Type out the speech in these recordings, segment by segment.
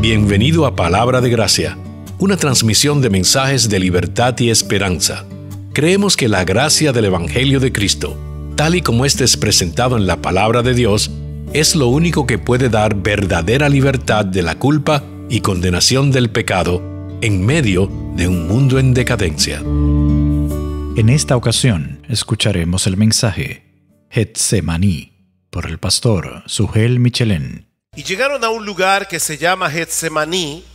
Bienvenido a Palabra de Gracia, una transmisión de mensajes de libertad y esperanza. Creemos que la gracia del Evangelio de Cristo, tal y como este es presentado en la Palabra de Dios, es lo único que puede dar verdadera libertad de la culpa y condenación del pecado en medio de un mundo en decadencia. En esta ocasión escucharemos el mensaje Getsemaní por el pastor Sugel Michelén. Y llegaron a un lugar que se llama Getsemaní,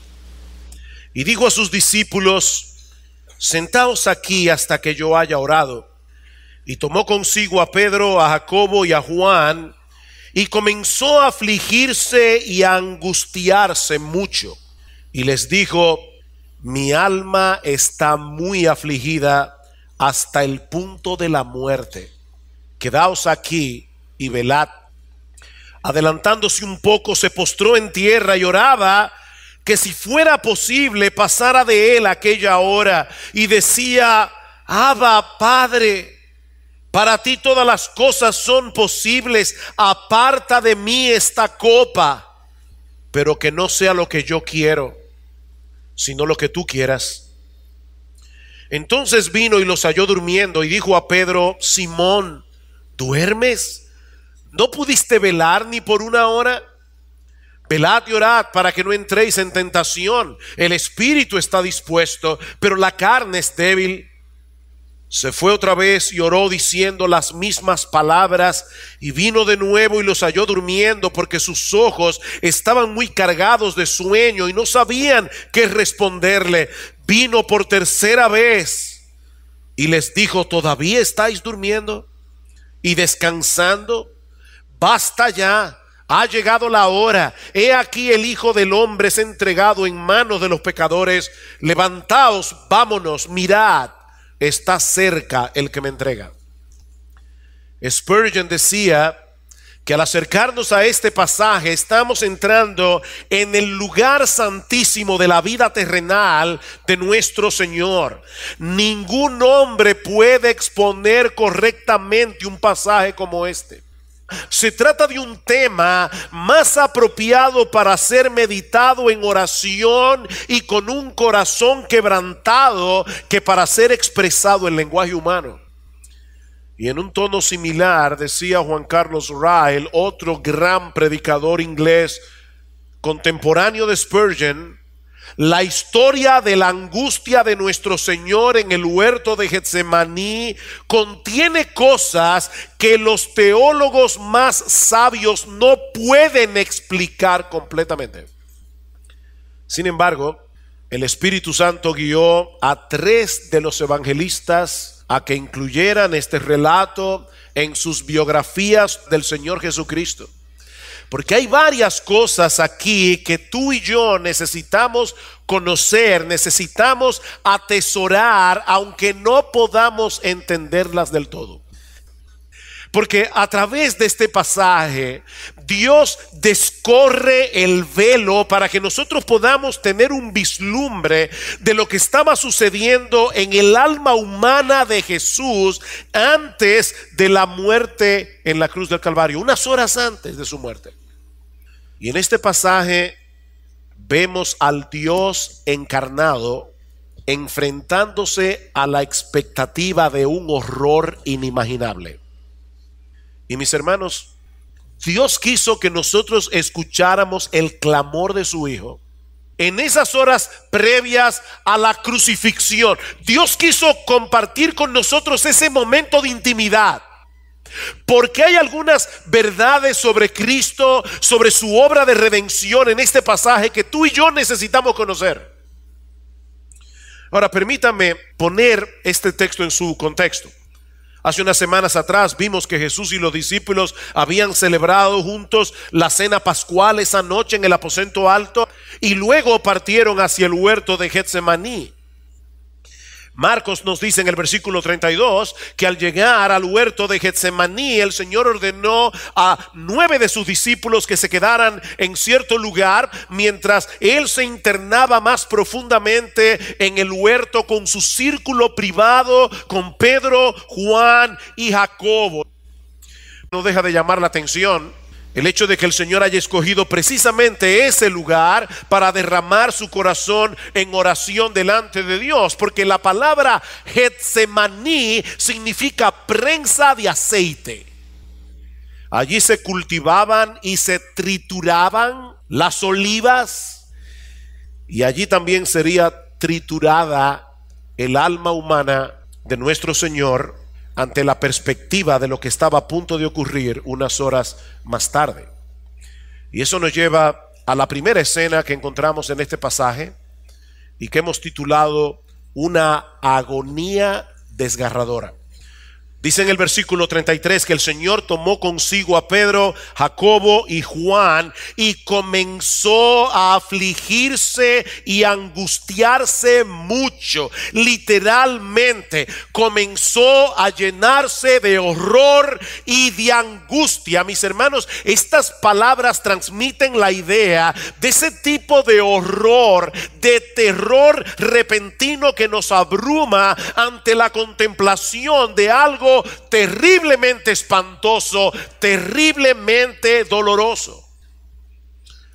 y dijo a sus discípulos: sentaos aquí hasta que yo haya orado. Y tomó consigo a Pedro, a Jacobo y a Juan, y comenzó a afligirse y a angustiarse mucho. Y les dijo: mi alma está muy afligida hasta el punto de la muerte. Quedaos aquí y velad. Adelantándose un poco, se postró en tierra y oraba que si fuera posible pasara de él aquella hora, y decía: Abba, Padre, para ti todas las cosas son posibles, aparta de mí esta copa, pero que no sea lo que yo quiero, sino lo que tú quieras. Entonces vino y los halló durmiendo, y dijo a Pedro: Simón, ¿duermes? ¿No pudiste velar ni por una hora? Velad y orad para que no entréis en tentación. El espíritu está dispuesto, pero la carne es débil. Se fue otra vez y oró diciendo las mismas palabras, y vino de nuevo y los halló durmiendo, porque sus ojos estaban muy cargados de sueño y no sabían qué responderle. Vino por tercera vez y les dijo: ¿todavía estáis durmiendo y descansando? Basta ya, ha llegado la hora. He aquí el Hijo del Hombre es entregado en manos de los pecadores. Levantaos, vámonos, mirad, está cerca el que me entrega. Spurgeon decía que al acercarnos a este pasaje estamos entrando en el lugar santísimo de la vida terrenal de nuestro Señor. Ningún hombre puede exponer correctamente un pasaje como este. Se trata de un tema más apropiado para ser meditado en oración y con un corazón quebrantado que para ser expresado en lenguaje humano. Y en un tono similar decía Juan Carlos Ryle, otro gran predicador inglés contemporáneo de Spurgeon: la historia de la angustia de nuestro Señor en el huerto de Getsemaní contiene cosas que los teólogos más sabios no pueden explicar completamente. Sin embargo, el Espíritu Santo guió a 3 de los evangelistas a que incluyeran este relato en sus biografías del Señor Jesucristo. Porque hay varias cosas aquí que tú y yo necesitamos conocer, necesitamos atesorar, aunque no podamos entenderlas del todo. Porque a través de este pasaje, Dios descorre el velo para que nosotros podamos tener un vislumbre de lo que estaba sucediendo en el alma humana de Jesús antes de la muerte en la cruz del Calvario, unas horas antes de su muerte. Y en este pasaje vemos al Dios encarnado enfrentándose a la expectativa de un horror inimaginable. Y mis hermanos, Dios quiso que nosotros escucháramos el clamor de su Hijo en esas horas previas a la crucifixión. Dios quiso compartir con nosotros ese momento de intimidad, porque hay algunas verdades sobre Cristo, sobre su obra de redención en este pasaje que tú y yo necesitamos conocer. Ahora, permítame poner este texto en su contexto. Hace unas semanas atrás vimos que Jesús y los discípulos habían celebrado juntos la cena pascual esa noche en el aposento alto, y luego partieron hacia el huerto de Getsemaní. Marcos nos dice en el versículo 32 que al llegar al huerto de Getsemaní, el Señor ordenó a 9 de sus discípulos que se quedaran en cierto lugar mientras Él se internaba más profundamente en el huerto con su círculo privado, con Pedro, Juan y Jacobo. No deja de llamar la atención El hecho de que el Señor haya escogido precisamente ese lugar para derramar su corazón en oración delante de Dios, porque la palabra Getsemaní significa prensa de aceite. Allí se cultivaban y se trituraban las olivas, y allí también sería triturada el alma humana de nuestro Señor ante la perspectiva de lo que estaba a punto de ocurrir unas horas más tarde. Y eso nos lleva a la primera escena que encontramos en este pasaje y que hemos titulado una agonía desgarradora. Dice en el versículo 33 que el Señor tomó consigo a Pedro, Jacobo y Juan y comenzó a afligirse y angustiarse mucho. Literalmente comenzó a llenarse de horror y de angustia. Mis hermanos, estas palabras transmiten la idea de ese tipo de horror, de terror repentino que nos abruma ante la contemplación de algo terriblemente espantoso, terriblemente doloroso.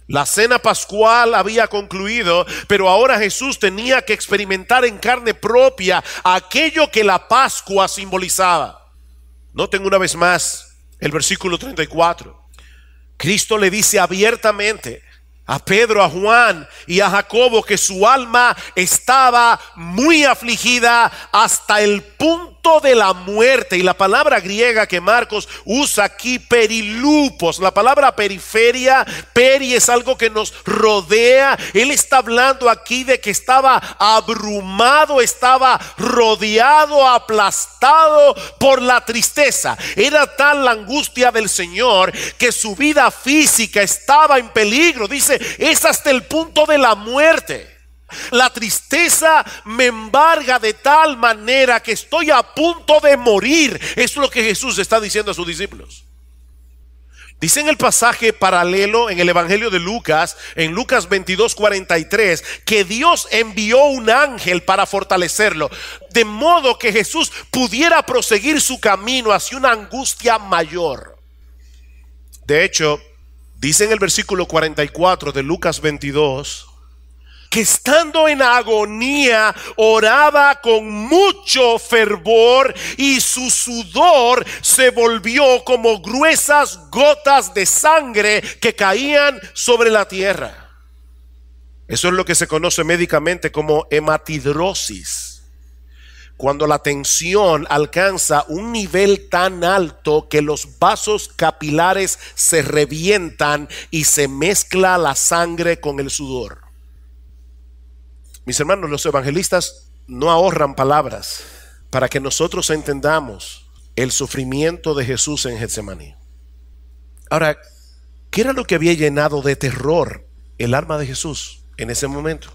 La cena pascual había concluido, pero ahora Jesús tenía que experimentar en carne propia aquello que la Pascua simbolizaba. Noten una vez más el versículo 34. Cristo le dice abiertamente a Pedro, a Juan y a Jacobo que su alma estaba muy afligida hasta el punto de la muerte. Y la palabra griega que Marcos usa aquí, perilupos, la palabra periferia, peri es algo que nos rodea. Él está hablando aquí de que estaba abrumado, estaba rodeado, aplastado por la tristeza. Era tal la angustia del Señor que su vida física estaba en peligro. Dice, es hasta el punto de la muerte. La tristeza me embarga de tal manera que estoy a punto de morir. Es lo que Jesús está diciendo a sus discípulos. Dice en el pasaje paralelo en el Evangelio de Lucas, en Lucas 22:43, que Dios envió un ángel para fortalecerlo, de modo que Jesús pudiera proseguir su camino hacia una angustia mayor. De hecho, dice en el versículo 44 de Lucas 22 que estando en agonía oraba con mucho fervor y su sudor se volvió como gruesas gotas de sangre que caían sobre la tierra. Eso es lo que se conoce médicamente como hematidrosis, cuando la tensión alcanza un nivel tan alto que los vasos capilares se revientan y se mezcla la sangre con el sudor. Mis hermanos, los evangelistas no ahorran palabras para que nosotros entendamos el sufrimiento de Jesús en Getsemaní. Ahora, ¿qué era lo que había llenado de terror el alma de Jesús en ese momento?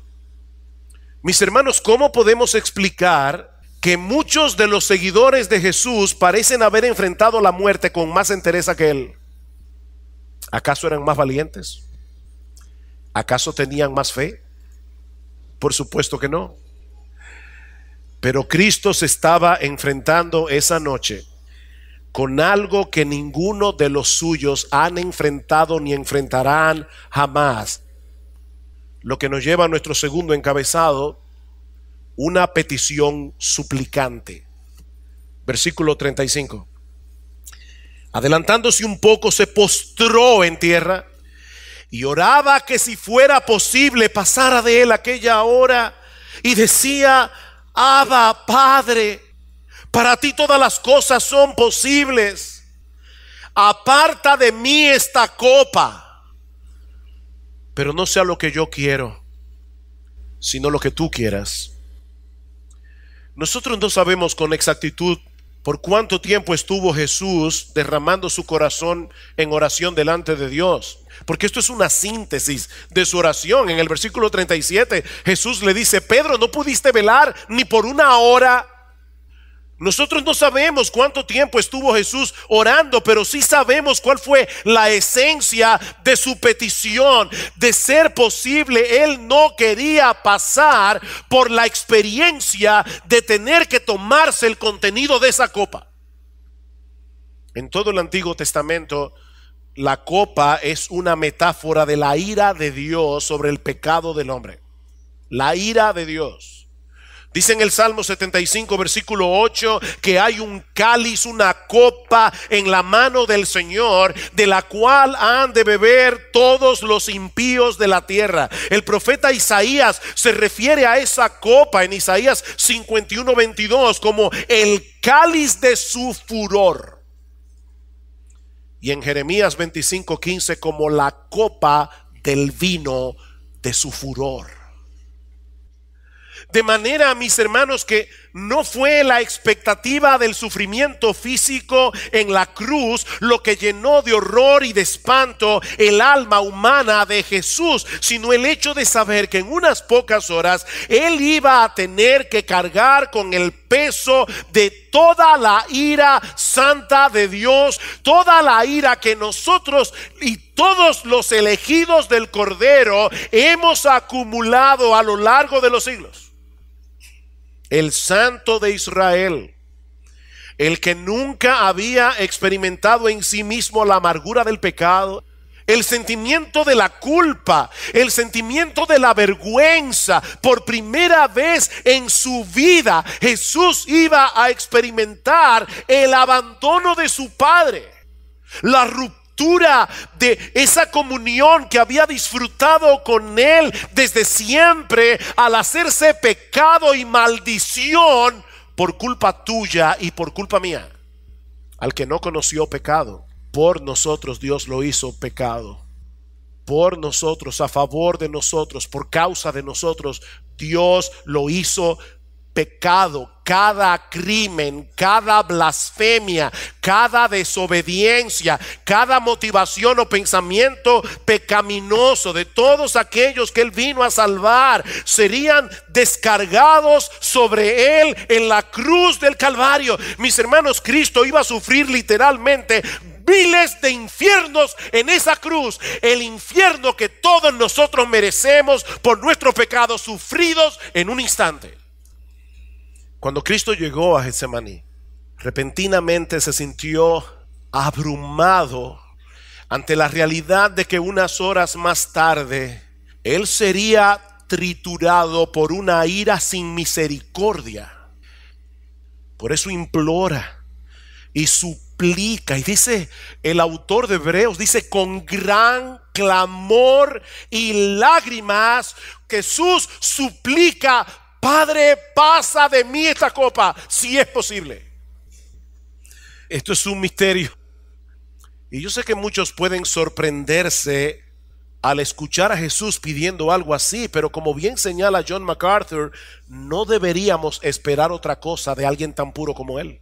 Mis hermanos, ¿cómo podemos explicar que muchos de los seguidores de Jesús parecen haber enfrentado la muerte con más entereza que él? ¿Acaso eran más valientes? ¿Acaso tenían más fe? Por supuesto que no. Pero Cristo se estaba enfrentando esa noche con algo que ninguno de los suyos han enfrentado ni enfrentarán jamás. Lo que nos lleva a nuestro segundo encabezado, una petición suplicante. Versículo 35. Adelantándose un poco, se postró en tierra y oraba que si fuera posible pasara de él aquella hora, y decía: Abba, Padre, para ti todas las cosas son posibles. Aparta de mí esta copa, pero no sea lo que yo quiero, sino lo que tú quieras. Nosotros no sabemos con exactitud por cuánto tiempo estuvo Jesús derramando su corazón en oración delante de Dios, porque esto es una síntesis de su oración. En el versículo 37 Jesús le dice: Pedro, ¿no pudiste velar ni por una hora? Nosotros no sabemos cuánto tiempo estuvo Jesús orando, pero sí sabemos cuál fue la esencia de su petición. De ser posible, él no quería pasar por la experiencia de tener que tomarse el contenido de esa copa. En todo el Antiguo Testamento, la copa es una metáfora de la ira de Dios sobre el pecado del hombre. La ira de Dios. Dice en el Salmo 75, versículo 8, que hay un cáliz, una copa en la mano del Señor, de la cual han de beber todos los impíos de la tierra. El profeta Isaías se refiere a esa copa en Isaías 51, 22 como el cáliz de su furor. Y en Jeremías 25, 15 como la copa del vino de su furor. De manera, mis hermanos, que no fue la expectativa del sufrimiento físico en la cruz lo que llenó de horror y de espanto el alma humana de Jesús, sino el hecho de saber que en unas pocas horas Él iba a tener que cargar con el peso de toda la ira santa de Dios, toda la ira que nosotros y todos los elegidos del Cordero hemos acumulado a lo largo de los siglos. El Santo de Israel, el que nunca había experimentado en sí mismo la amargura del pecado, el sentimiento de la culpa, el sentimiento de la vergüenza. Por primera vez en su vida, Jesús iba a experimentar el abandono de su Padre, la ruptura de esa comunión que había disfrutado con Él desde siempre, al hacerse pecado y maldición por culpa tuya y por culpa mía. Al que no conoció pecado, por nosotros Dios lo hizo pecado. Por nosotros, a favor de nosotros, por causa de nosotros, Dios lo hizo pecado. Cada crimen, cada blasfemia, cada desobediencia, cada motivación o pensamiento pecaminoso de todos aquellos que Él vino a salvar serían descargados sobre Él en la cruz del Calvario. Mis hermanos, Cristo iba a sufrir literalmente miles de infiernos en esa cruz, el infierno que todos nosotros merecemos por nuestros pecados sufridos en un instante. Cuando Cristo llegó a Getsemaní, repentinamente se sintió abrumado ante la realidad de que unas horas más tarde Él sería triturado por una ira sin misericordia. Por eso implora y suplica, y dice el autor de Hebreos, dice con gran clamor y lágrimas, Jesús suplica: Padre, pasa de mí esta copa, si es posible. Esto es un misterio. Y yo sé que muchos pueden sorprenderse al escuchar a Jesús pidiendo algo así, pero como bien señala John MacArthur, no deberíamos esperar otra cosa de alguien tan puro como Él.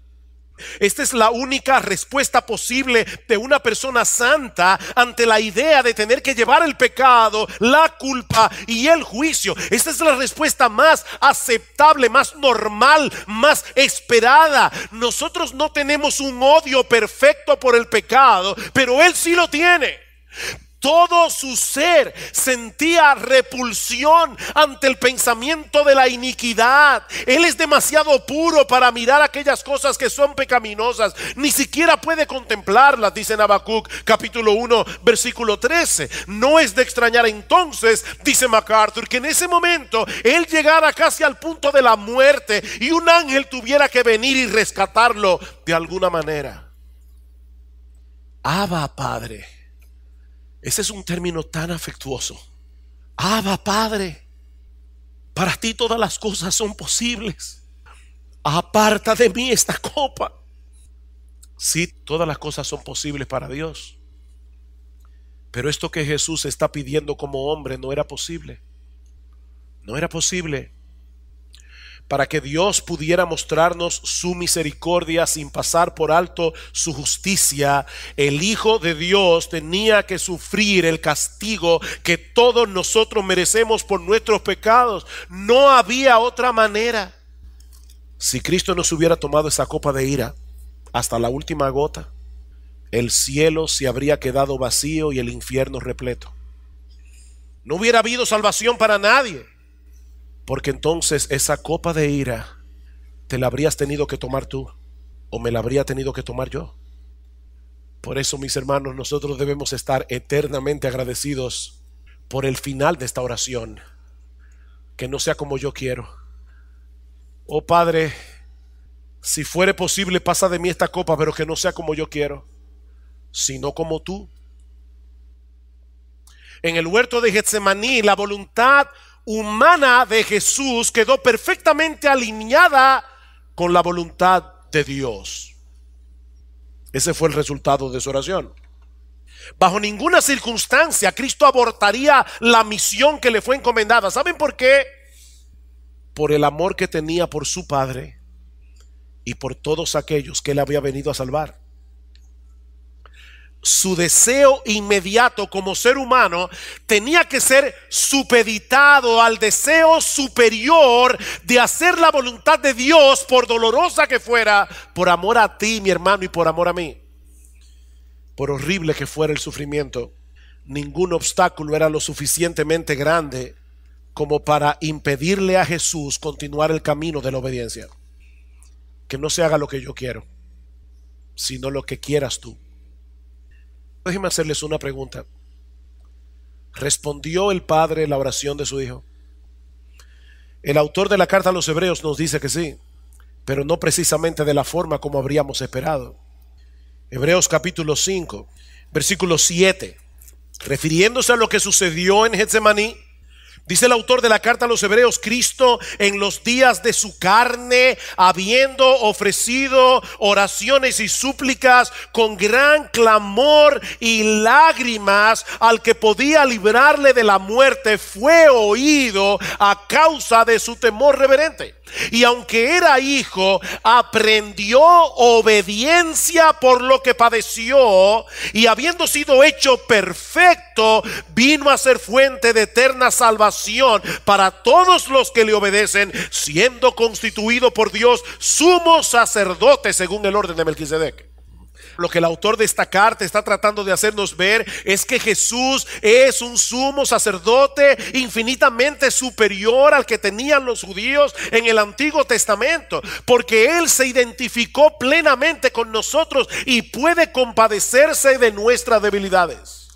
Esta es la única respuesta posible de una persona santa ante la idea de tener que llevar el pecado, la culpa y el juicio. Esta es la respuesta más aceptable, más normal, más esperada. Nosotros no tenemos un odio perfecto por el pecado, pero Él sí lo tiene. Todo su ser sentía repulsión ante el pensamiento de la iniquidad. Él es demasiado puro para mirar aquellas cosas que son pecaminosas. Ni siquiera puede contemplarlas, dice en Habacuc capítulo 1 versículo 13. No es de extrañar entonces, dice MacArthur, que en ese momento Él llegara casi al punto de la muerte y un ángel tuviera que venir y rescatarlo de alguna manera. Abba, Padre. Ese es un término tan afectuoso. Abba, Padre, para ti todas las cosas son posibles. Aparta de mí esta copa. Sí, todas las cosas son posibles para Dios. Pero esto que Jesús está pidiendo como hombre no era posible. No era posible. Para que Dios pudiera mostrarnos su misericordia sin pasar por alto su justicia, el Hijo de Dios tenía que sufrir el castigo que todos nosotros merecemos por nuestros pecados. No había otra manera. Si Cristo nos hubiera tomado esa copa de ira hasta la última gota, el cielo se habría quedado vacío y el infierno repleto. No hubiera habido salvación para nadie. Porque entonces esa copa de ira te la habrías tenido que tomar tú, o me la habría tenido que tomar yo. Por eso, mis hermanos, nosotros debemos estar eternamente agradecidos por el final de esta oración. Que no sea como yo quiero. Oh Padre, si fuere posible, pasa de mí esta copa, pero que no sea como yo quiero, sino como tú. En el huerto de Getsemaní, la voluntad humana de Jesús quedó perfectamente alineada con la voluntad de Dios. Ese fue el resultado de su oración. Bajo ninguna circunstancia Cristo abortaría la misión que le fue encomendada. ¿Saben por qué? Por el amor que tenía por su Padre y por todos aquellos que él había venido a salvar. Su deseo inmediato como ser humano tenía que ser supeditado al deseo superior de hacer la voluntad de Dios, por dolorosa que fuera, por amor a ti, mi hermano, y por amor a mí. Por horrible que fuera el sufrimiento, ningún obstáculo era lo suficientemente grande como para impedirle a Jesús continuar el camino de la obediencia. Que no se haga lo que yo quiero, sino lo que quieras tú. Déjenme hacerles una pregunta. ¿Respondió el Padre la oración de su Hijo? El autor de la carta a los Hebreos nos dice que sí, pero no precisamente de la forma como habríamos esperado. Hebreos capítulo 5, versículo 7, refiriéndose a lo que sucedió en Getsemaní, dice el autor de la carta a los Hebreos: Cristo, en los días de su carne, habiendo ofrecido oraciones y súplicas con gran clamor y lágrimas al que podía librarle de la muerte, fue oído a causa de su temor reverente. Y aunque era hijo, aprendió obediencia por lo que padeció, y habiendo sido hecho perfecto, vino a ser fuente de eterna salvación para todos los que le obedecen, siendo constituido por Dios sumo sacerdote según el orden de Melquisedec. Lo que el autor de esta carta está tratando de hacernos ver es que Jesús es un sumo sacerdote infinitamente superior al que tenían los judíos en el Antiguo Testamento, porque Él se identificó plenamente con nosotros y puede compadecerse de nuestras debilidades.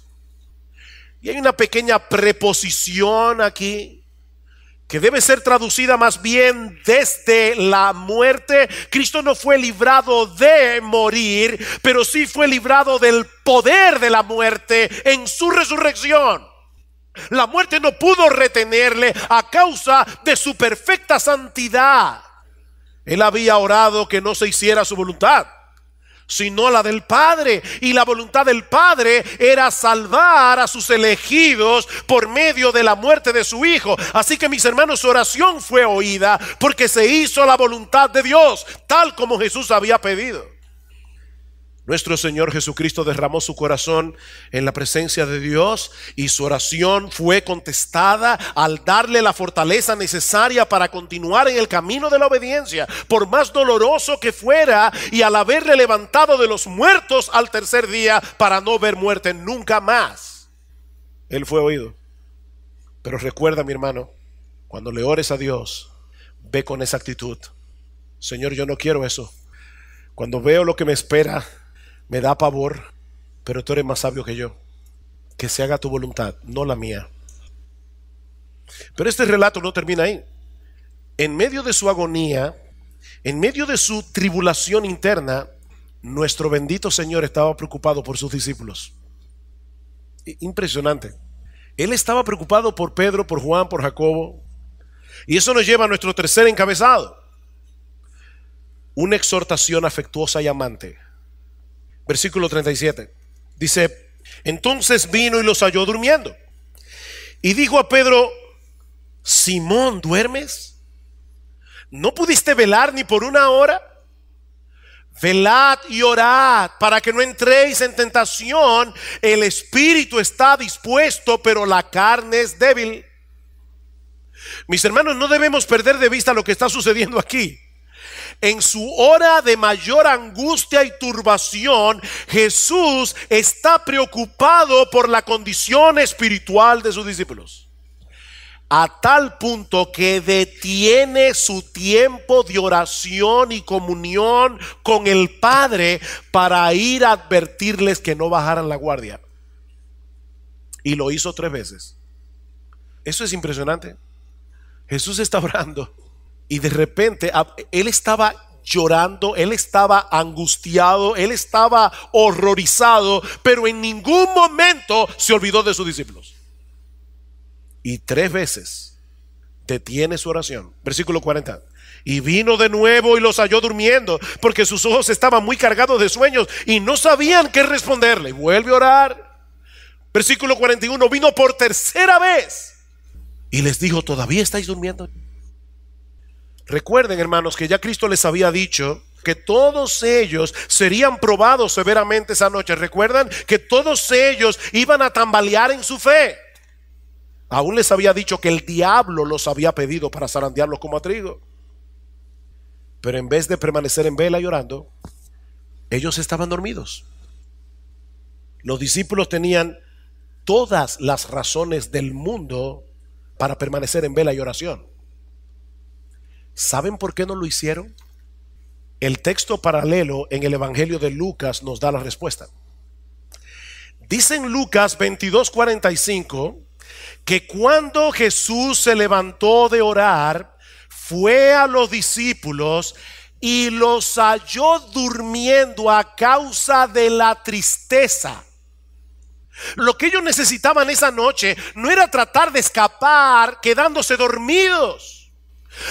Y hay una pequeña preposición aquí que debe ser traducida más bien desde la muerte. Cristo no fue librado de morir, pero sí fue librado del poder de la muerte en su resurrección. La muerte no pudo retenerle a causa de su perfecta santidad. Él había orado que no se hiciera su voluntad, sino la del Padre, y la voluntad del Padre era salvar a sus elegidos por medio de la muerte de su Hijo. Así que, mis hermanos, su oración fue oída porque se hizo la voluntad de Dios, tal como Jesús había pedido. Nuestro Señor Jesucristo derramó su corazón en la presencia de Dios, y su oración fue contestada al darle la fortaleza necesaria para continuar en el camino de la obediencia, por más doloroso que fuera, y al haberle levantado de los muertos al tercer día para no ver muerte nunca más. Él fue oído. Pero recuerda, mi hermano, cuando le ores a Dios, ve con esa actitud: Señor, yo no quiero eso. Cuando veo lo que me espera, me da pavor, pero tú eres más sabio que yo. Que se haga tu voluntad, no la mía. Pero este relato no termina ahí. En medio de su agonía, en medio de su tribulación interna, nuestro bendito Señor estaba preocupado por sus discípulos. Impresionante. Él estaba preocupado por Pedro, por Juan, por Jacobo. Y eso nos lleva a nuestro tercer encabezado: una exhortación afectuosa y amante. Versículo 37. Dice: entonces vino y los halló durmiendo, y dijo a Pedro: Simón, ¿duermes? ¿No pudiste velar ni por una hora? Velad y orad para que no entréis en tentación. El espíritu está dispuesto, pero la carne es débil. Mis hermanos, no debemos perder de vista lo que está sucediendo aquí. En su hora de mayor angustia y turbación, Jesús está preocupado por la condición espiritual de sus discípulos. a tal punto que detiene su tiempo de oración y comunión con el Padre para ir a advertirles que no bajaran la guardia. Y lo hizo 3 veces. Eso es impresionante. Jesús está orando y de repente él estaba llorando, él estaba angustiado, él estaba horrorizado, pero en ningún momento se olvidó de sus discípulos. Y 3 veces detiene su oración. Versículo 40. Y vino de nuevo y los halló durmiendo, porque sus ojos estaban muy cargados de sueños y no sabían qué responderle. Vuelve a orar. Versículo 41. Vino por 3ª vez y les dijo: ¿todavía estáis durmiendo? Recuerden, hermanos, que ya Cristo les había dicho que todos ellos serían probados severamente esa noche. Recuerdan que todos ellos iban a tambalear en su fe. Aún les había dicho que el diablo los había pedido para zarandearlos como a trigo. Pero en vez de permanecer en vela y orando, ellos estaban dormidos. Los discípulos tenían todas las razones del mundo para permanecer en vela y oración. ¿Saben por qué no lo hicieron? El texto paralelo en el Evangelio de Lucas nos da la respuesta. Dice en Lucas 22:45 que cuando Jesús se levantó de orar, fue a los discípulos y los halló durmiendo a causa de la tristeza. Lo que ellos necesitaban esa noche no era tratar de escapar quedándose dormidos.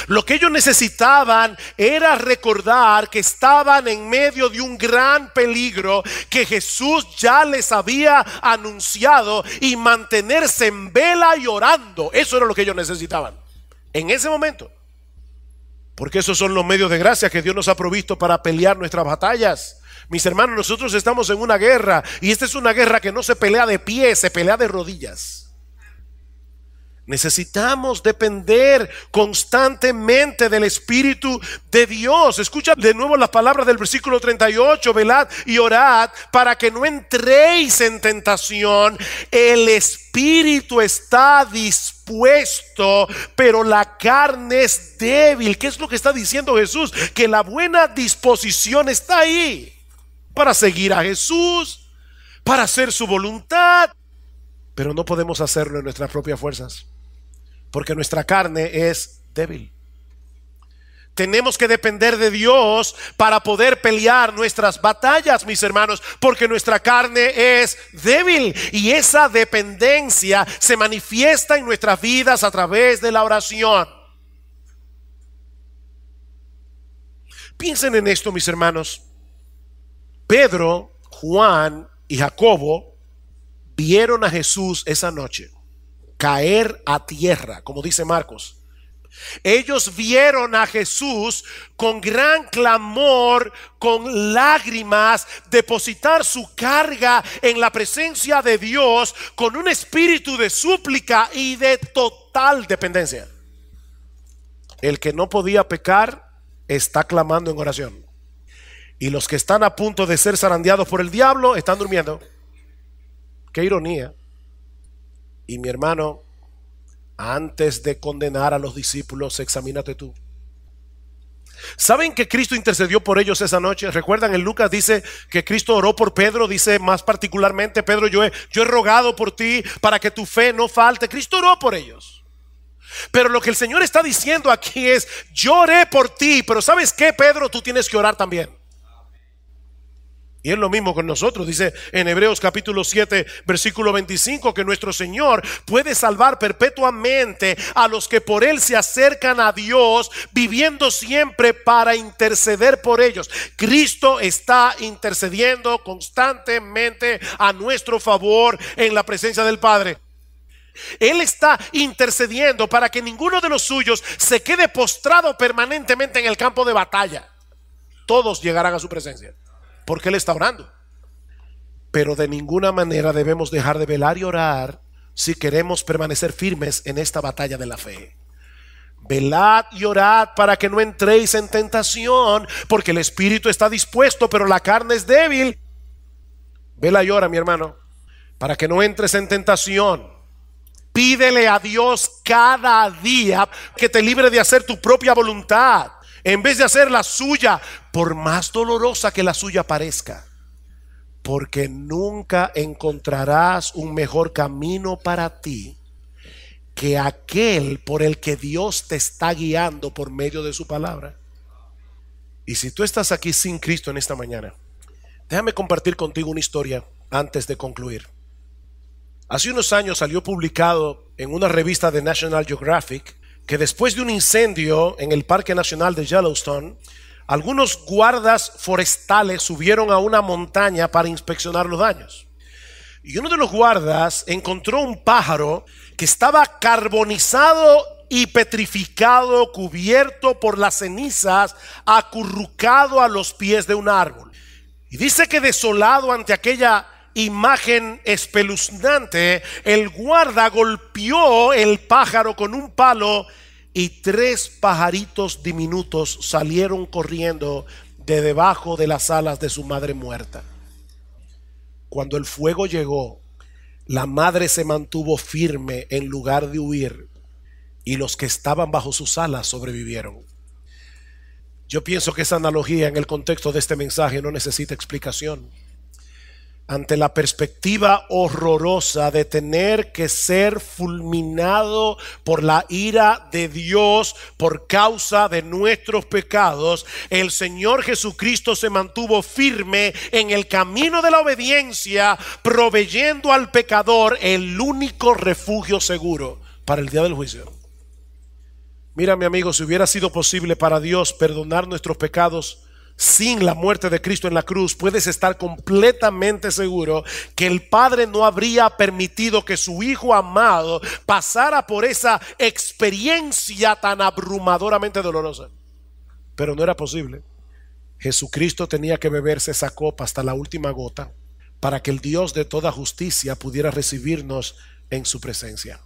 Lo que ellos necesitaban era recordar que estaban en medio de un gran peligro que Jesús ya les había anunciado, y mantenerse en vela y orando. Eso era lo que ellos necesitaban en ese momento. Porque esos son los medios de gracia que Dios nos ha provisto para pelear nuestras batallas. Mis hermanos, nosotros estamos en una guerra, y esta es una guerra que no se pelea de pie, se pelea de rodillas. Necesitamos depender constantemente del Espíritu de Dios. Escucha de nuevo las palabras del versículo 38. Velad y orad para que no entréis en tentación. El espíritu está dispuesto, pero la carne es débil. ¿Qué es lo que está diciendo Jesús? Que la buena disposición está ahí para seguir a Jesús, para hacer su voluntad. Pero no podemos hacerlo en nuestras propias fuerzas, porque nuestra carne es débil. Tenemos que depender de Dios para poder pelear nuestras batallas, mis hermanos, porque nuestra carne es débil, y esa dependencia se manifiesta en nuestras vidas a través de la oración. Piensen en esto, mis hermanos. Pedro, Juan y Jacobo vieron a Jesús esa noche caer a tierra, como dice Marcos. Ellos vieron a Jesús con gran clamor, con lágrimas, depositar su carga en la presencia de Dios con un espíritu de súplica y de total dependencia. El que no podía pecar está clamando en oración, y los que están a punto de ser zarandeados por el diablo están durmiendo. Qué ironía. Y mi hermano, antes de condenar a los discípulos, examínate tú. ¿Saben que Cristo intercedió por ellos esa noche? ¿Recuerdan? En Lucas dice que Cristo oró por Pedro. Dice más particularmente: Pedro, yo he rogado por ti para que tu fe no falte. Cristo oró por ellos. Pero lo que el Señor está diciendo aquí es: yo oré por ti, pero ¿sabes qué, Pedro? Tú tienes que orar también. Y es lo mismo con nosotros. Dice en Hebreos capítulo 7 versículo 25 que nuestro Señor puede salvar perpetuamente a los que por Él se acercan a Dios, viviendo siempre para interceder por ellos. Cristo está intercediendo constantemente a nuestro favor en la presencia del Padre. Él está intercediendo para que ninguno de los suyos se quede postrado permanentemente en el campo de batalla. Todos llegarán a su presencia, porque Él está orando. Pero de ninguna manera debemos dejar de velar y orar si queremos permanecer firmes en esta batalla de la fe. Velad y orad para que no entréis en tentación, porque el espíritu está dispuesto, pero la carne es débil. Vela y ora, mi hermano, para que no entres en tentación. Pídele a Dios cada día que te libre de hacer tu propia voluntad en vez de hacer la suya, por más dolorosa que la suya parezca. Porque nunca encontrarás un mejor camino para ti que aquel por el que Dios te está guiando por medio de su palabra. Y si tú estás aquí sin Cristo en esta mañana, déjame compartir contigo una historia antes de concluir. Hace unos años salió publicado en una revista de National Geographic que después de un incendio en el Parque Nacional de Yellowstone, algunos guardas forestales subieron a una montaña para inspeccionar los daños. Y uno de los guardas encontró un pájaro que estaba carbonizado y petrificado, cubierto por las cenizas, acurrucado a los pies de un árbol. Y dice que desolado ante aquella imagen espeluznante, el guarda golpeó el pájaro con un palo y 3 pajaritos diminutos salieron corriendo de debajo de las alas de su madre muerta. Cuando el fuego llegó, la madre se mantuvo firme en lugar de huir y los que estaban bajo sus alas sobrevivieron. Yo pienso que esa analogía en el contexto de este mensaje no necesita explicación. Ante la perspectiva horrorosa de tener que ser fulminado por la ira de Dios por causa de nuestros pecados, el Señor Jesucristo se mantuvo firme en el camino de la obediencia, proveyendo al pecador el único refugio seguro para el día del juicio. Mira, mi amigo, si hubiera sido posible para Dios perdonar nuestros pecados sin la muerte de Cristo en la cruz, puedes estar completamente seguro que el Padre no habría permitido que su Hijo amado pasara por esa experiencia tan abrumadoramente dolorosa. Pero no era posible. Jesucristo tenía que beberse esa copa hasta la última gota para que el Dios de toda justicia pudiera recibirnos en su presencia.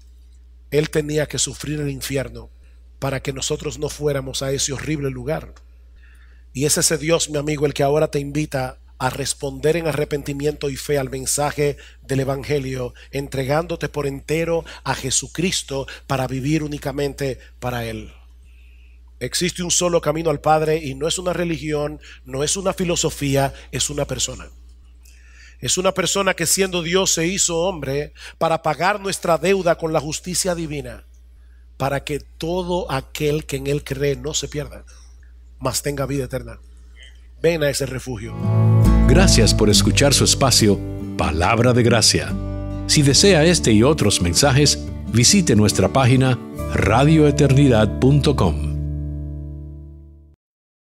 Él tenía que sufrir el infierno para que nosotros no fuéramos a ese horrible lugar. Y es ese Dios, mi amigo, el que ahora te invita a responder en arrepentimiento y fe al mensaje del Evangelio, entregándote por entero a Jesucristo para vivir únicamente para Él. Existe un solo camino al Padre y no es una religión, no es una filosofía, es una persona. Es una persona que siendo Dios se hizo hombre para pagar nuestra deuda con la justicia divina, para que todo aquel que en Él cree no se pierda, mas tenga vida eterna. Ven a ese refugio. Gracias por escuchar su espacio Palabra de Gracia. Si desea este y otros mensajes, visite nuestra página radioeternidad.com.